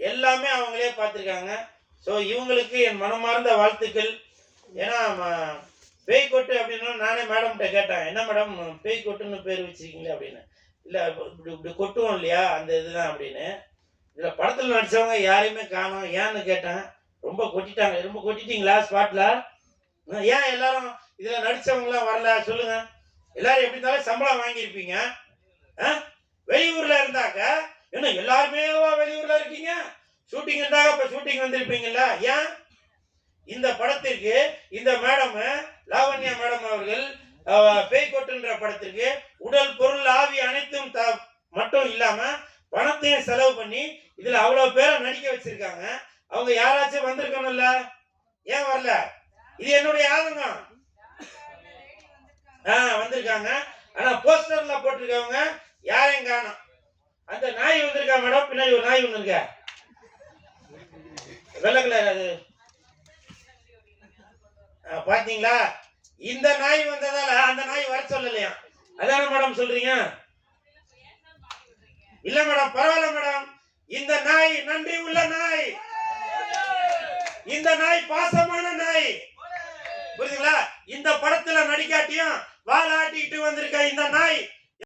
எல்லாமே அவங்களே பார்த்துருக்காங்க. ஸோ இவங்களுக்கு என் மனமார்ந்த வாழ்த்துக்கள். ஏன்னா பேய் கொட்டு அப்படின்னா நானே மேடம்கிட்ட கேட்டேன், என்ன மேடம் பேய் கொட்டுன்னு பேர் வச்சிருக்கீங்களே அப்படின்னு. இல்லை இப்படி இப்படி கொட்டுவோம் இல்லையா அந்த இதுதான் அப்படின்னு. இதில் படத்தில் நடித்தவங்க யாரையுமே காணோம். ஏன்னு கேட்டேன். ரொம்ப கொட்டிட்டாங்க. ரொம்ப கொட்டிட்டீங்களா ஸ்பாட்டில்? ஏன் எல்லாரும் இதில் நடித்தவங்களாம் வரல சொல்லுங்க. எல்லாரும் எப்படி இருந்தாலும் சம்பளம் வாங்கியிருப்பீங்க. வெளியூர்ல இருந்தாக்க என்ன எல்லாருமே வெளியூர்ல இருக்கீங்க? ஷூட்டிங் இருந்தாக இப்ப ஷூட்டிங் வந்திருப்பீங்கல்ல. ஏன் இந்த படத்திற்கு இந்த மேடம் லாவண்யா மேடம் அவர்கள் பேய் கொட்டுன்ற படத்திற்கு உடல் பொருள் ஆவி அனைத்தும் மட்டும் இல்லாம பணத்தையும் செலவு பண்ணி இதுல அவ்வளவு பேரை நடிக்க வச்சிருக்காங்க. அவங்க யாராச்சும் வந்திருக்கணும்ல? ஏன் வரல? இது என்னுடைய ஆதங்கம். வந்திருக்காங்க. ஆனா போஸ்டர்ல போட்டிருக்கவங்க யாரையும் காணோம். அந்த நாய் வந்திருக்கா மேடம்? பின்னாடி ஒரு நாய் ஒண்ணு இருக்க, வெள்ளை கலர். அது பாத்தீங்களா? இந்த நாய் வந்ததால அந்த நாய் வர சொல்லலையா? அதான மேடம் சொல்றீங்க? இல்ல மேடம், பரவாயில்ல மேடம். இந்த நாய் நன்றி உள்ள நாய், இந்த நாய் பாசமான நாய். புரியுதுங்களா? இந்த படத்துல நடிக்காட்டியும் வாழாட்டிட்டு வந்திருக்க இந்த நாய்